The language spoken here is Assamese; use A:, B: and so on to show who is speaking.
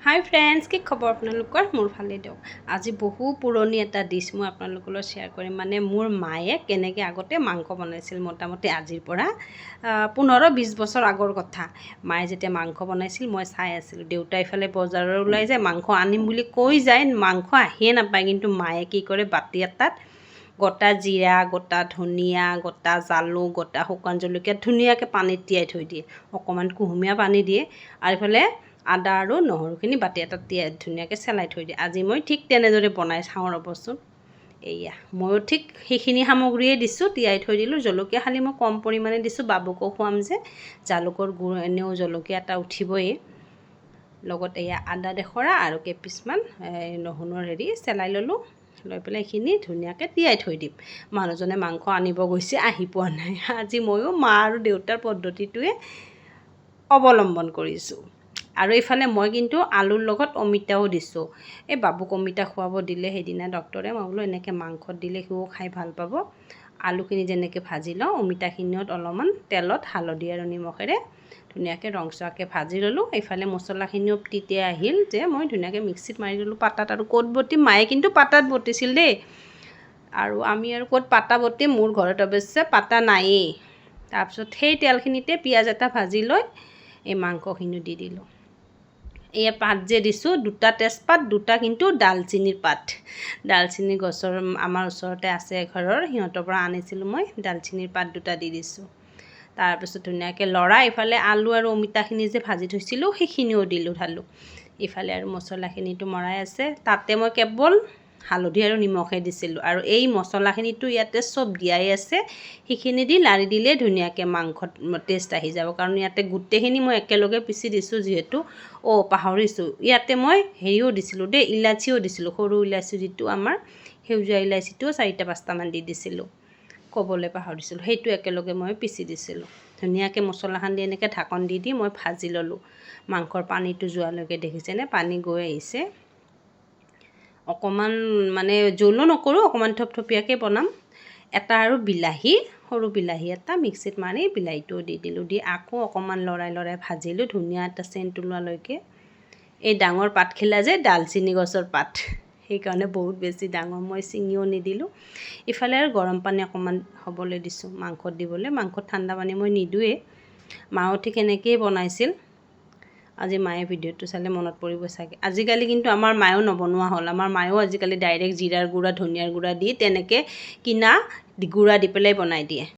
A: হাই ফ্ৰেণ্ডছ, কি খবৰ আপোনালোকৰ? মোৰ ভালেই দিয়ক। আজি বহু পুৰণি এটা ডিছ মই আপোনালোকৰ লগত শ্বেয়াৰ কৰিম। মানে মোৰ মায়ে কেনেকৈ আগতে মাংস বনাইছিল, মোটামুটি আজিৰ পৰা 15-20 বছৰ আগৰ কথা। মায়ে যেতিয়া মাংস বনাইছিল মই চাই আছিলোঁ। দেউতা ইফালে বজাৰৰ ওলাই যায়, মাংস আনিম বুলি কৈ যায়, মাংস আহিয়ে নাপায়। কিন্তু মায়ে কি কৰে, বাতি এটাত গোটা জিৰা, গোটা ধনিয়া, গোটা জালুক, গোটা শুকান জলকীয়া ধুনীয়াকৈ পানীত তিয়াই থৈ দিয়ে। অকণমান কুহুমীয়া পানী দিয়ে আৰু ইফালে আদা আৰু নহৰুখিনি বাতি এটাত তিয়াই ধুনীয়াকৈ চেলাই থৈ দিয়ে। আজি মই ঠিক তেনেদৰে বনাই চাওঁ ৰ'বচোন। এয়া ময়ো ঠিক সেইখিনি সামগ্ৰীয়ে দিছোঁ, তিয়াই থৈ দিলোঁ। জলকীয়া খালি মই কম পৰিমাণে দিছোঁ, বাবুকো খুৱাম যে। জালুকৰ গুড় এনেও জলকীয়া এটা উঠিবই। লগত এয়া আদা ডেখৰা আৰু কেইপিচমান নহৰুৰ চেলাই ল'লোঁ। লৈ পেলাই এইখিনি ধুনীয়াকৈ তিয়াই থৈ দিম। মানুহজনে মাংস আনিব গৈছে, আহি পোৱা নাই। আজি ময়ো মা আৰু দেউতাৰ পদ্ধতিটোৱে অৱলম্বন কৰিছোঁ। আৰু এইফালে মই কিন্তু আলুৰ লগত অমিতাও দিছোঁ। এই বাবুক অমিতা খুৱাব দিলে সেইদিনা ডক্টৰে, মই বোলো এনেকৈ মাংসত দিলে সিও খাই ভাল পাব। আলুখিনি যেনেকৈ ভাজি লওঁ, অমিতাখিনিত অলপমান তেলত হালধি আৰু নিমখেৰে ধুনীয়াকৈ ৰংচোৱাকৈ ভাজি ল'লোঁ। এইফালে মছলাখিনিও তেতিয়া আহিল যে মই ধুনীয়াকৈ মিক্সিত মাৰি ল'লোঁ পাতাত। আৰু ক'ত বটিম, মায়ে কিন্তু পাতাত বটিছিল দেই। আৰু আমি আৰু ক'ত পাতা বটিম, মোৰ ঘৰত অৱশ্যে পাতা নায়েই। তাৰপিছত সেই তেলখিনিতে পিঁয়াজ এটা ভাজি লৈ এই মাংসখিনি দি দিলোঁ। এই পাত যে দিছোঁ, 2টা তেজপাত, 2টা কিন্তু ডালচিনিৰ পাত। ডালচিনি গছৰ আমাৰ ওচৰতে আছে ঘৰৰ, সিহঁতৰ পৰা আনিছিলোঁ মই। ডালচিনিৰ পাত 2টা দি দিছোঁ। তাৰপিছত ধুনীয়াকৈ লৰাই ইফালে আলু আৰু অমিতাখিনি যে ভাজি থৈছিলোঁ সেইখিনিও ঢালোঁ। ইফালে আৰু মছলাখিনিতো মৰাই আছে। তাতে মই কেৱল হালধি আৰু নিমখে দিছিলোঁ। আৰু এই মছলাখিনিতো ইয়াতে চব দিয়াই আছে। সেইখিনি দি লাৰি দিলে ধুনীয়াকৈ মাংসত টেষ্ট আহি যাব। কাৰণ ইয়াতে গোটেইখিনি মই একেলগে পিচি দিছোঁ যিহেতু। পাহৰিছোঁ, ইয়াতে মই হেৰিও দিছিলোঁ দেই, ইলাচিও দিছিলোঁ। সৰু ইলাচি যিটো আমাৰ সেউজীয়া ইলাচিটোও 4-5টামান দি দিছিলোঁ। ক'বলৈ পাহৰিছিলোঁ, সেইটো একেলগে মই পিচি দিছিলোঁ। ধুনীয়াকৈ মছলাখন দি এনেকৈ ঢাকন দি মই ভাজি ল'লোঁ। মাংসৰ পানীটো যোৱালৈকে দেখিছেনে, পানী গৈ আহিছে। অকণমান মানে জোলো নকৰোঁ, অকণমান থপথপীয়াকৈ বনাম। এটা আৰু বিলাহী, সৰু বিলাহী এটা মিক্সিত মাৰি বিলাহীটোও দি দিলোঁ। দি আকৌ অকণমান লৰাই ভাজিলোঁ ধুনীয়া এটা চেণ্ট ওলোৱালৈকে। এই ডাঙৰ পাতখিলা যে ডালচিনি গছৰ পাত, সেইকাৰণে বহুত বেছি ডাঙৰ, মই ছিঙিও নিদিলোঁ। ইফালে আৰু গৰম পানী অকণমান হ'বলৈ দিছোঁ মাংসত দিবলৈ। মাংসত ঠাণ্ডা পানী মই নিদোৱেই। মাও ঠিক এনেকৈয়ে বনাইছিল। আজি মায়ে ভিডিঅ'টো চালে মনত পৰিব চাগে। আজিকালি কিন্তু আমাৰ মায়েও নবনোৱা হ'ল। আমাৰ মায়েও আজিকালি ডাইৰেক্ট জিৰাৰ গুড়া, ধনিয়াৰ গুড়া দি তেনেকৈ কিনা গুড়া দি পেলাই বনাই দিয়ে।